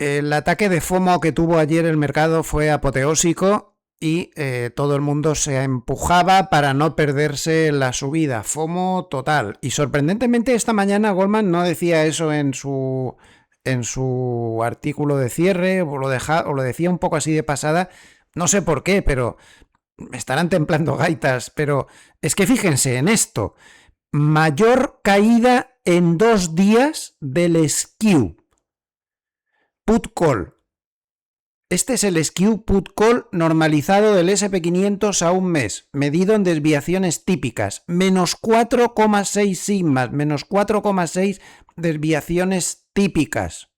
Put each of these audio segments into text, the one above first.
El ataque de FOMO que tuvo ayer el mercado fue apoteósico y todo el mundo se empujaba para no perderse la subida. FOMO total. Y sorprendentemente esta mañana Goldman no decía eso en su artículo de cierre, o lo decía un poco así de pasada. No sé por qué, pero me estarán templando gaitas. Pero es que fíjense en esto. Mayor caída en 2 días del SQ. Put call. Este es el SQ Put Call normalizado del SP500 a un mes, medido en desviaciones típicas, menos 4,6 sigmas, menos 4,6 desviaciones típicas.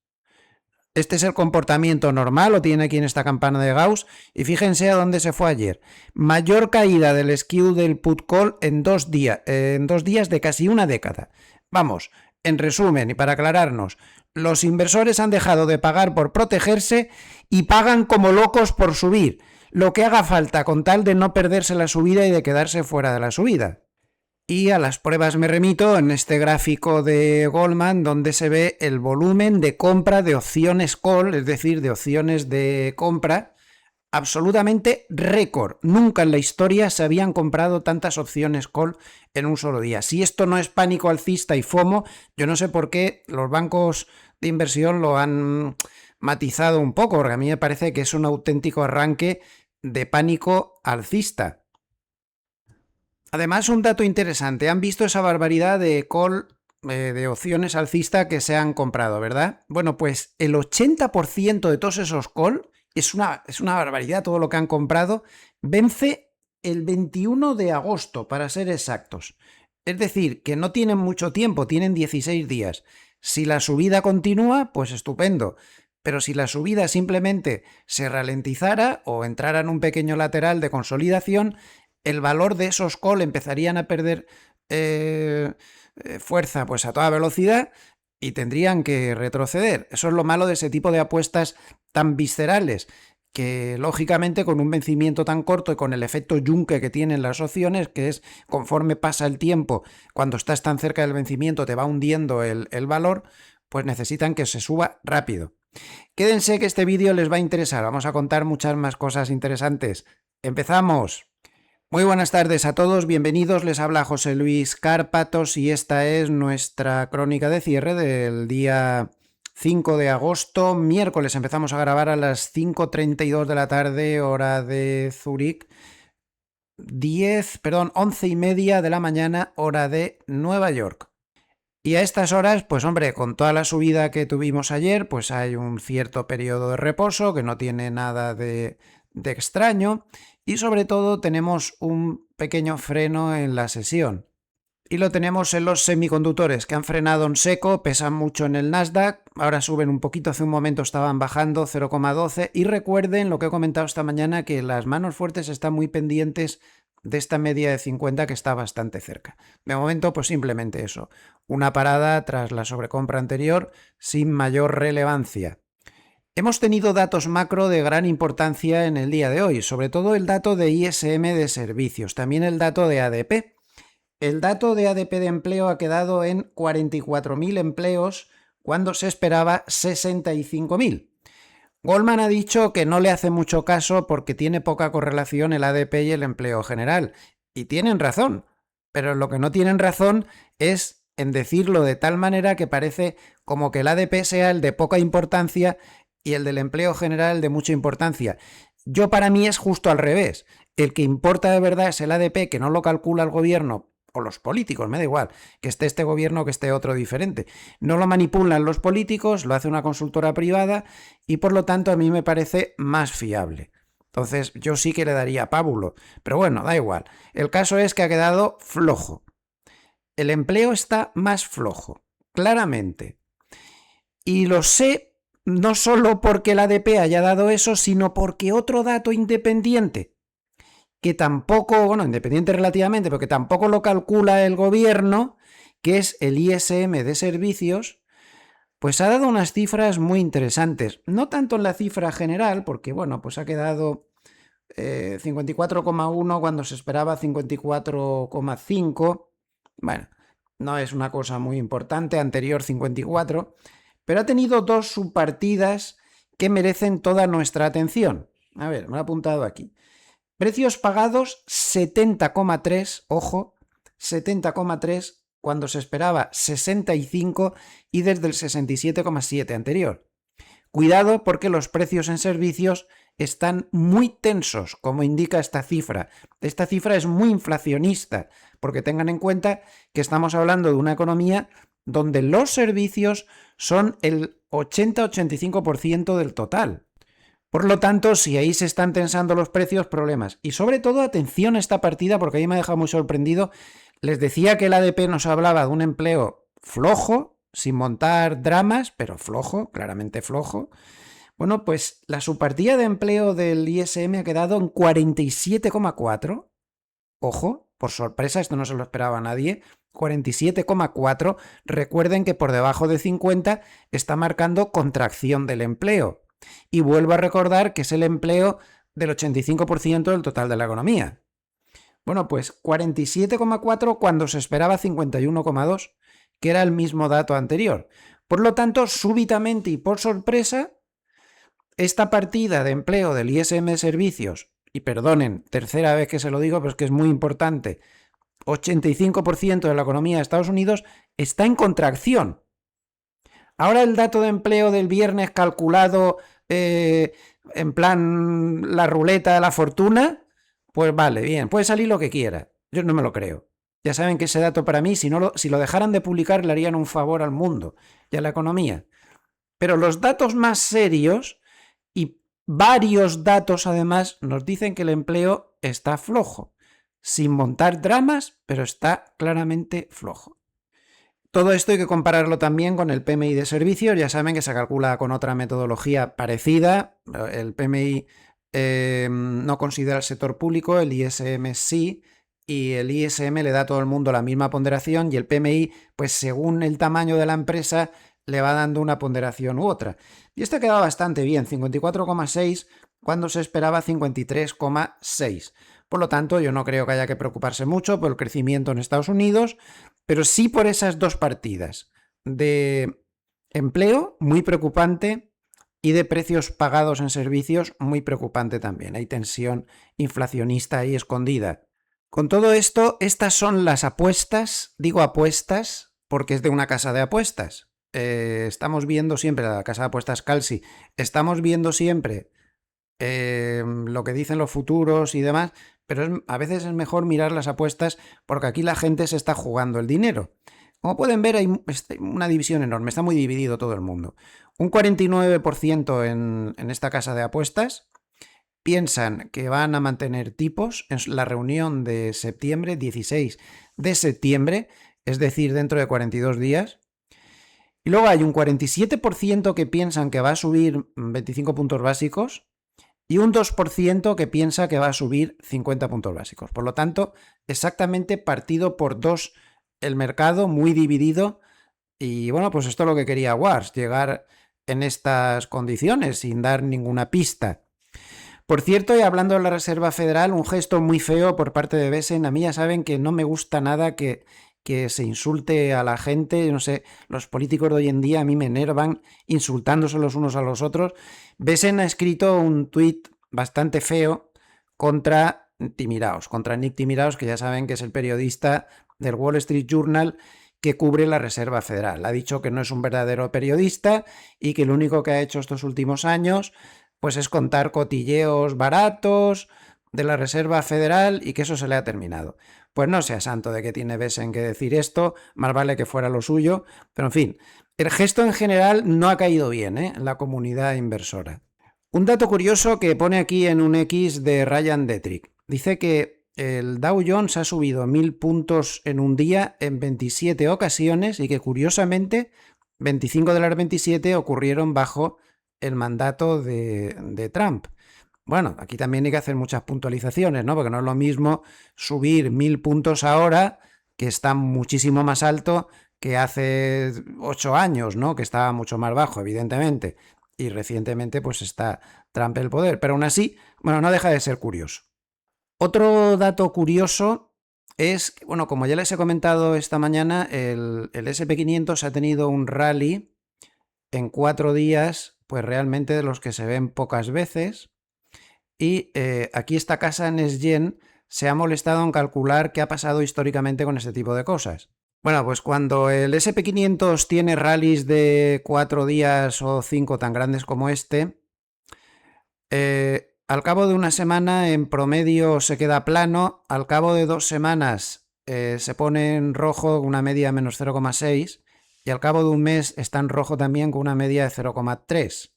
Este es el comportamiento normal, lo tiene aquí en esta campana de Gauss, y fíjense a dónde se fue ayer. Mayor caída del SQ del Put Call en 2 días de casi una década. Vamos, en resumen, y para aclararnos, los inversores han dejado de pagar por protegerse y pagan como locos por subir, lo que haga falta con tal de no perderse la subida y de quedarse fuera de la subida. Y a las pruebas me remito en este gráfico de Goldman donde se ve el volumen de compra de opciones call, es decir, de opciones de compra, absolutamente récord. Nunca en la historia se habían comprado tantas opciones call en un solo día. Si esto no es pánico alcista y FOMO, yo no sé por qué los bancos de inversión lo han matizado un poco, porque a mí me parece que es un auténtico arranque de pánico alcista. Además, un dato interesante, han visto esa barbaridad de call, de opciones alcista que se han comprado, ¿verdad? Bueno, pues el 80% de todos esos call, es una barbaridad todo lo que han comprado, vence el 21 de agosto, para ser exactos. Es decir, que no tienen mucho tiempo, tienen 16 días. Si la subida continúa, pues estupendo. Pero si la subida simplemente se ralentizara o entrara en un pequeño lateral de consolidación, el valor de esos call empezarían a perder fuerza pues a toda velocidad y tendrían que retroceder. Eso es lo malo de ese tipo de apuestas tan viscerales, que lógicamente con un vencimiento tan corto y con el efecto yunque que tienen las opciones, que es conforme pasa el tiempo, cuando estás tan cerca del vencimiento te va hundiendo el valor, pues necesitan que se suba rápido. Quédense que este vídeo les va a interesar, vamos a contar muchas más cosas interesantes. ¡Empezamos! Muy buenas tardes a todos, bienvenidos, les habla José Luis Cárpatos y esta es nuestra crónica de cierre del día 5 de agosto, miércoles. Empezamos a grabar a las 5:32 de la tarde, hora de Zúrich, 11:30 de la mañana, hora de Nueva York. Y a estas horas, pues hombre, con toda la subida que tuvimos ayer, pues hay un cierto periodo de reposo que no tiene nada de extraño y sobre todo tenemos un pequeño freno en la sesión. Y lo tenemos en los semiconductores que han frenado en seco, pesan mucho en el Nasdaq, ahora suben un poquito, hace un momento estaban bajando 0,12 y recuerden lo que he comentado esta mañana, que las manos fuertes están muy pendientes de esta media de 50 que está bastante cerca. De momento, pues simplemente eso, una parada tras la sobrecompra anterior sin mayor relevancia. Hemos tenido datos macro de gran importancia en el día de hoy, sobre todo el dato de ISM de servicios, también el dato de ADP. El dato de ADP de empleo ha quedado en 44.000 empleos cuando se esperaba 65.000. Goldman ha dicho que no le hace mucho caso porque tiene poca correlación el ADP y el empleo general. Y tienen razón, pero lo que no tienen razón es en decirlo de tal manera que parece como que el ADP sea el de poca importancia y el del empleo general de mucha importancia. Para mí es justo al revés. El que importa de verdad es el ADP, que no lo calcula el gobierno o los políticos, me da igual, que esté este gobierno o que esté otro diferente. No lo manipulan los políticos, lo hace una consultora privada y por lo tanto a mí me parece más fiable. Entonces yo sí que le daría pábulo, pero bueno, da igual. El caso es que ha quedado flojo. El empleo está más flojo, claramente. Y lo sé no solo porque el ADP haya dado eso, sino porque otro dato independiente, que tampoco, bueno, independiente relativamente, pero que tampoco lo calcula el gobierno, que es el ISM de servicios, pues ha dado unas cifras muy interesantes. No tanto en la cifra general, porque bueno, pues ha quedado 54,1 cuando se esperaba 54,5. Bueno, no es una cosa muy importante, anterior 54, pero ha tenido dos subpartidas que merecen toda nuestra atención. A ver, me lo he apuntado aquí. Precios pagados 70,3, ojo, 70,3 cuando se esperaba 65 y desde el 67,7 anterior. Cuidado porque los precios en servicios están muy tensos, como indica esta cifra. Esta cifra es muy inflacionista, porque tengan en cuenta que estamos hablando de una economía donde los servicios son el 80-85% del total. Por lo tanto, si ahí se están tensando los precios, problemas. Y sobre todo, atención a esta partida, porque ahí me ha dejado muy sorprendido. Les decía que el ADP nos hablaba de un empleo flojo, sin montar dramas, pero flojo, claramente flojo. Bueno, pues la subpartida de empleo del ISM ha quedado en 47,4. Ojo, por sorpresa, esto no se lo esperaba a nadie. 47,4. Recuerden que por debajo de 50 está marcando contracción del empleo. Y vuelvo a recordar que es el empleo del 85% del total de la economía. Bueno, pues 47,4 cuando se esperaba 51,2, que era el mismo dato anterior. Por lo tanto, súbitamente y por sorpresa, esta partida de empleo del ISM Servicios, y perdonen, tercera vez que se lo digo, pero es que es muy importante, 85% de la economía de Estados Unidos está en contracción. Ahora el dato de empleo del viernes calculado en plan la ruleta de la fortuna, pues vale, bien, puede salir lo que quiera. Yo no me lo creo. Ya saben que ese dato para mí, si lo dejaran de publicar, le harían un favor al mundo y a la economía. Pero los datos más serios, y varios datos además, nos dicen que el empleo está flojo. Sin montar dramas, pero está claramente flojo. Todo esto hay que compararlo también con el PMI de servicios. Ya saben que se calcula con otra metodología parecida. El PMI no considera el sector público, el ISM sí, y el ISM le da a todo el mundo la misma ponderación y el PMI, pues según el tamaño de la empresa, le va dando una ponderación u otra. Y esto ha quedado bastante bien, 54,6 cuando se esperaba 53,6. Por lo tanto, yo no creo que haya que preocuparse mucho por el crecimiento en Estados Unidos, pero sí por esas dos partidas de empleo, muy preocupante, y de precios pagados en servicios, muy preocupante también. Hay tensión inflacionista ahí escondida. Con todo esto, estas son las apuestas, digo apuestas porque es de una casa de apuestas. Estamos viendo siempre, la casa de apuestas Calci, estamos viendo siempre lo que dicen los futuros y demás, pero a veces es mejor mirar las apuestas porque aquí la gente se está jugando el dinero. Como pueden ver, hay una división enorme, está muy dividido todo el mundo. Un 49% en esta casa de apuestas piensan que van a mantener tipos en la reunión de septiembre, 16 de septiembre, es decir, dentro de 42 días. Y luego hay un 47% que piensan que va a subir 25 puntos básicos y un 2% que piensa que va a subir 50 puntos básicos. Por lo tanto, exactamente partido por dos el mercado, muy dividido. Y bueno, pues esto es lo que quería Wars, llegar en estas condiciones sin dar ninguna pista. Por cierto, y hablando de la Reserva Federal, un gesto muy feo por parte de Besen. A mí ya saben que no me gusta nada que se insulte a la gente. No sé, los políticos de hoy en día a mí me enervan insultándose los unos a los otros. Besen ha escrito un tuit bastante feo contra Timiraos, contra Nick Timiraos, que ya saben que es el periodista del Wall Street Journal que cubre la Reserva Federal. Ha dicho que no es un verdadero periodista y que lo único que ha hecho estos últimos años pues es contar cotilleos baratos de la Reserva Federal y que eso se le ha terminado. Pues no sea santo de que tiene Besen que decir esto, más vale que fuera lo suyo, pero en fin, el gesto en general no ha caído bien en la comunidad inversora. Un dato curioso que pone aquí en un X de Ryan Detrick. Dice que el Dow Jones ha subido 1000 puntos en un día en 27 ocasiones y que curiosamente 25 de las 27 ocurrieron bajo el mandato de Trump. Bueno, aquí también hay que hacer muchas puntualizaciones, ¿no? Porque no es lo mismo subir 1000 puntos ahora, que está muchísimo más alto que hace 8 años, ¿no? Que estaba mucho más bajo, evidentemente. Y recientemente pues está Trump en el poder. Pero aún así, bueno, no deja de ser curioso. Otro dato curioso es que, bueno, como ya les he comentado esta mañana, el SP500 ha tenido un rally en 4 días pues realmente de los que se ven pocas veces. Y aquí esta casa NextGen se ha molestado en calcular qué ha pasado históricamente con este tipo de cosas. Bueno, pues cuando el SP500 tiene rallies de 4 días o 5 tan grandes como este, al cabo de una semana en promedio se queda plano, al cabo de 2 semanas se pone en rojo una media de menos 0,6 y al cabo de un mes está en rojo también con una media de 0,3.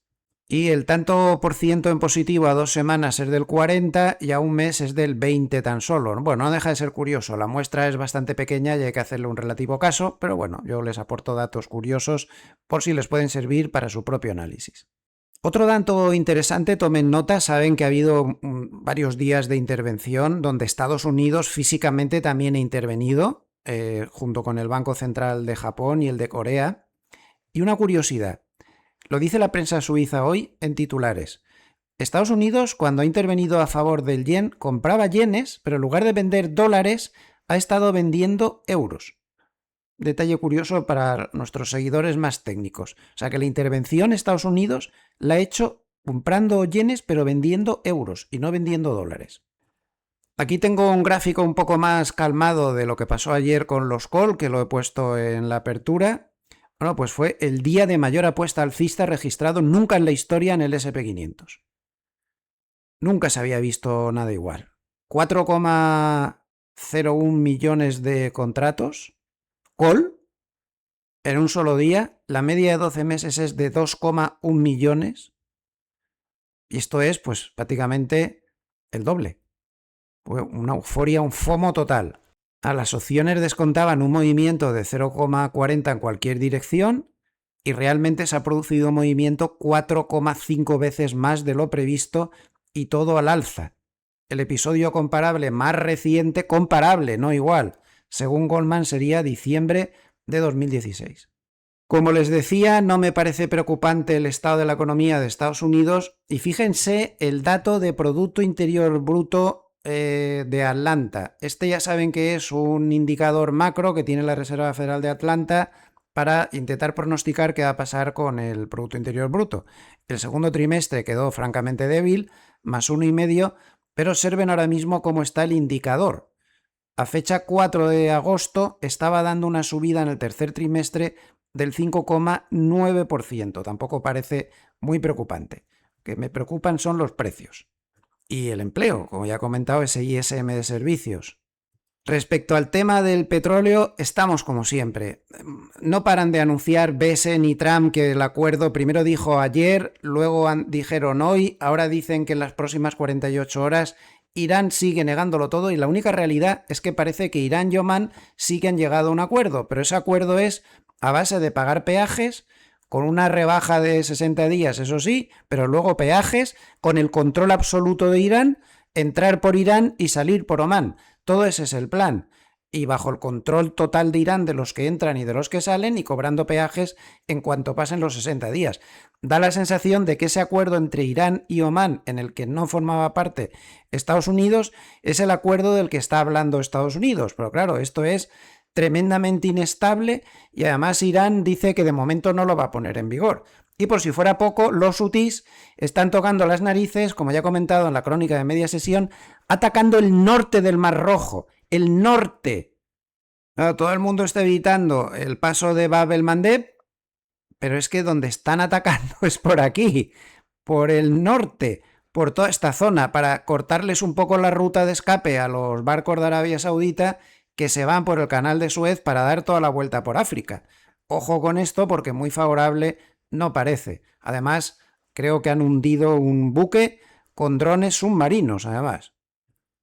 Y el tanto por ciento en positivo a 2 semanas es del 40 y a un mes es del 20 tan solo. Bueno, no deja de ser curioso, la muestra es bastante pequeña y hay que hacerle un relativo caso, pero bueno, yo les aporto datos curiosos por si les pueden servir para su propio análisis. Otro dato interesante, tomen nota, saben que ha habido varios días de intervención donde Estados Unidos físicamente también ha intervenido, junto con el Banco Central de Japón y el de Corea. Y una curiosidad, lo dice la prensa suiza hoy en titulares. Estados Unidos, cuando ha intervenido a favor del yen, compraba yenes, pero en lugar de vender dólares, ha estado vendiendo euros. Detalle curioso para nuestros seguidores más técnicos. O sea que la intervención Estados Unidos la ha hecho comprando yenes, pero vendiendo euros y no vendiendo dólares. Aquí tengo un gráfico un poco más calmado de lo que pasó ayer con los call, que lo he puesto en la apertura. Bueno, pues fue el día de mayor apuesta alcista registrado nunca en la historia en el SP500. Nunca se había visto nada igual. 4,01 millones de contratos. Call. En un solo día. La media de 12 meses es de 2,1 millones. Y esto es, pues, prácticamente el doble. Una euforia, un FOMO total. A las opciones descontaban un movimiento de 0,40 en cualquier dirección y realmente se ha producido un movimiento 4,5 veces más de lo previsto y todo al alza. El episodio comparable más reciente, comparable, no igual, según Goldman sería diciembre de 2016. Como les decía, no me parece preocupante el estado de la economía de Estados Unidos y fíjense el dato de Producto Interior Bruto de Atlanta. Este ya saben que es un indicador macro que tiene la Reserva Federal de Atlanta para intentar pronosticar qué va a pasar con el Producto Interior Bruto. El segundo trimestre quedó francamente débil, más 1,5, pero observen ahora mismo cómo está el indicador. A fecha 4 de agosto estaba dando una subida en el tercer trimestre del 5,9%. Tampoco parece muy preocupante. Lo que me preocupan son los precios. Y el empleo, como ya he comentado, ese ISM de servicios. Respecto al tema del petróleo, estamos como siempre. No paran de anunciar Biden ni Trump que el acuerdo primero dijo ayer, luego dijeron hoy, ahora dicen que en las próximas 48 horas. Irán sigue negándolo todo y la única realidad es que parece que Irán y Omán sí que han llegado a un acuerdo, pero ese acuerdo es a base de pagar peajes, con una rebaja de 60 días, eso sí, pero luego peajes, con el control absoluto de Irán, entrar por Irán y salir por Omán. Todo ese es el plan. Y bajo el control total de Irán de los que entran y de los que salen y cobrando peajes en cuanto pasen los 60 días. Da la sensación de que ese acuerdo entre Irán y Omán, en el que no formaba parte Estados Unidos, es el acuerdo del que está hablando Estados Unidos. Pero claro, esto es tremendamente inestable y además Irán dice que de momento no lo va a poner en vigor. Y por si fuera poco, los hutíes están tocando las narices, como ya he comentado en la crónica de media sesión, atacando el norte del Mar Rojo. El norte. Todo el mundo está evitando el paso de Bab el-Mandeb, pero es que donde están atacando es por aquí, por el norte, por toda esta zona, para cortarles un poco la ruta de escape a los barcos de Arabia Saudita que se van por el canal de Suez para dar toda la vuelta por África. Ojo con esto porque muy favorable no parece. Además, creo que han hundido un buque con drones submarinos, además.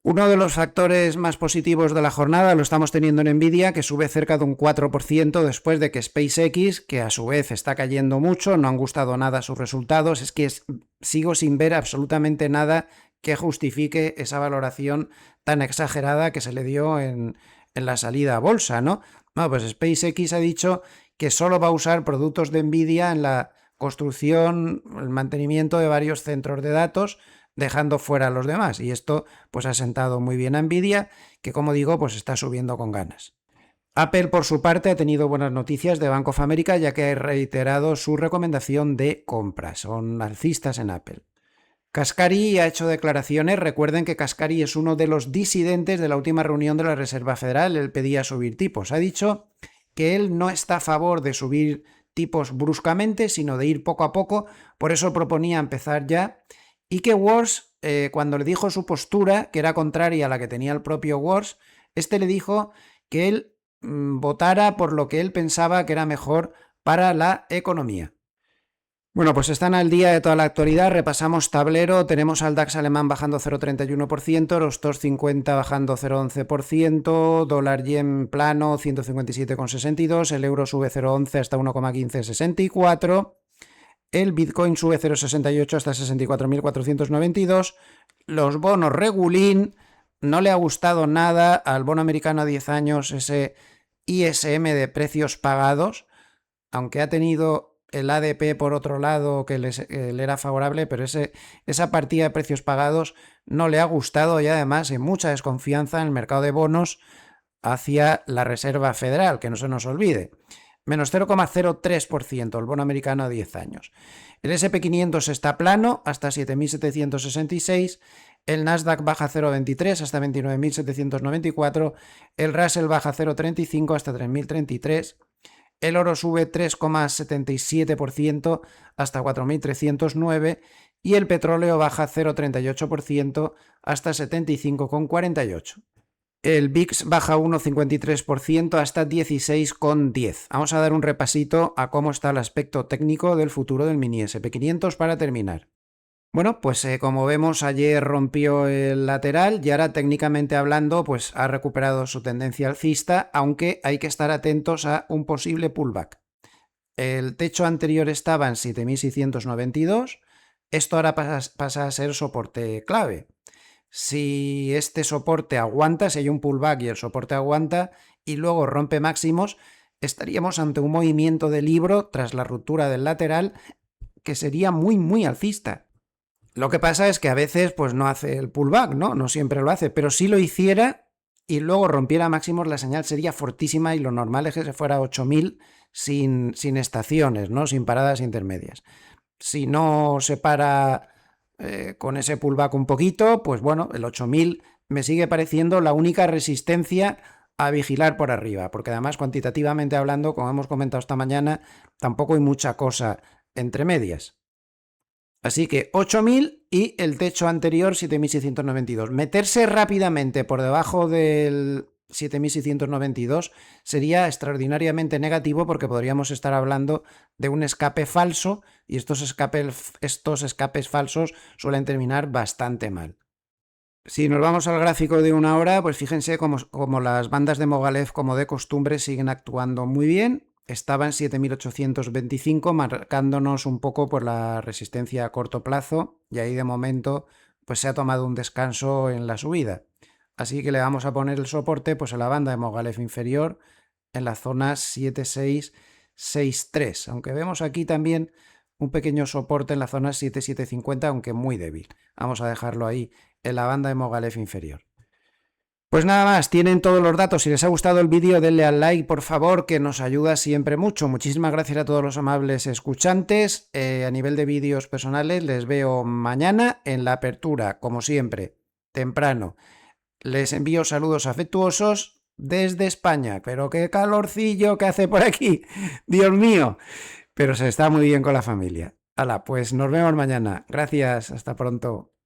Uno de los factores más positivos de la jornada lo estamos teniendo en Nvidia, que sube cerca de un 4% después de que SpaceX, que a su vez está cayendo mucho, no han gustado nada sus resultados. Es que sigo sin ver absolutamente nada que justifique esa valoración tan exagerada que se le dio en la salida a bolsa, ¿no? Bueno, pues SpaceX ha dicho que solo va a usar productos de Nvidia en la construcción, el mantenimiento de varios centros de datos, dejando fuera a los demás. Y esto pues ha sentado muy bien a Nvidia, que como digo, pues está subiendo con ganas. Apple, por su parte, ha tenido buenas noticias de Bank of America, ya que ha reiterado su recomendación de compra. Son alcistas en Apple. Kaspari ha hecho declaraciones. Recuerden que Kaspari es uno de los disidentes de la última reunión de la Reserva Federal. Él pedía subir tipos. Ha dicho que él no está a favor de subir tipos bruscamente, sino de ir poco a poco. Por eso proponía empezar ya. Y que Wars, cuando le dijo su postura, que era contraria a la que tenía el propio Wars, le dijo que él votara por lo que él pensaba que era mejor para la economía. Bueno, pues están al día de toda la actualidad. Repasamos tablero. Tenemos al DAX alemán bajando 0,31%, los TOS 50 bajando 0,11%, dólar yen plano 157,62, el euro sube 0,11 hasta 1,1564, el Bitcoin sube 0,68 hasta 64.492, los bonos regulín. No le ha gustado nada al bono americano a 10 años ese ISM de precios pagados, aunque ha tenido el ADP por otro lado que le era favorable, pero esa partida de precios pagados no le ha gustado y además hay mucha desconfianza en el mercado de bonos hacia la Reserva Federal, que no se nos olvide. Menos 0,03% el bono americano a 10 años. El SP500 está plano hasta 7.766, el Nasdaq baja 0,23 hasta 29.794, el Russell baja 0,35 hasta 3.033, el oro sube 3,77% hasta 4.309 y el petróleo baja 0,38% hasta 75,48. El VIX baja 1,53% hasta 16,10. Vamos a dar un repasito a cómo está el aspecto técnico del futuro del mini SP500 para terminar. Bueno, pues como vemos, ayer rompió el lateral y ahora técnicamente hablando pues ha recuperado su tendencia alcista, aunque hay que estar atentos a un posible pullback. El techo anterior estaba en 7.692, esto ahora pasa a ser soporte clave. Si este soporte aguanta, si hay un pullback y el soporte aguanta y luego rompe máximos, estaríamos ante un movimiento de libro tras la ruptura del lateral que sería muy alcista. Lo que pasa es que a veces pues no hace el pullback, ¿no? No siempre lo hace, pero si lo hiciera y luego rompiera máximos, la señal sería fortísima y lo normal es que se fuera a 8.000 sin estaciones, ¿no? Sin paradas intermedias. Si no se para con ese pullback un poquito, pues bueno, el 8.000 me sigue pareciendo la única resistencia a vigilar por arriba, porque además cuantitativamente hablando, como hemos comentado esta mañana, tampoco hay mucha cosa entre medias. Así que 8.000 y el techo anterior 7.692. Meterse rápidamente por debajo del 7.692 sería extraordinariamente negativo porque podríamos estar hablando de un escape falso y estos escapes falsos suelen terminar bastante mal. Si nos vamos al gráfico de una hora, pues fíjense como las bandas de Mogilev, como de costumbre, siguen actuando muy bien. Estaba en 7.825, marcándonos un poco por la resistencia a corto plazo, y ahí de momento pues se ha tomado un descanso en la subida. Así que le vamos a poner el soporte pues a la banda de Mogilev inferior en la zona 7.663, aunque vemos aquí también un pequeño soporte en la zona 7.750, aunque muy débil. Vamos a dejarlo ahí en la banda de Mogilev inferior. Pues nada más, tienen todos los datos. Si les ha gustado el vídeo, denle al like, por favor, que nos ayuda siempre mucho. Muchísimas gracias a todos los amables escuchantes. A nivel de vídeos personales, les veo mañana en la apertura, como siempre, temprano. Les envío saludos afectuosos desde España. Pero qué calorcillo que hace por aquí. Dios mío. Pero se está muy bien con la familia. Hala, pues nos vemos mañana. Gracias, hasta pronto.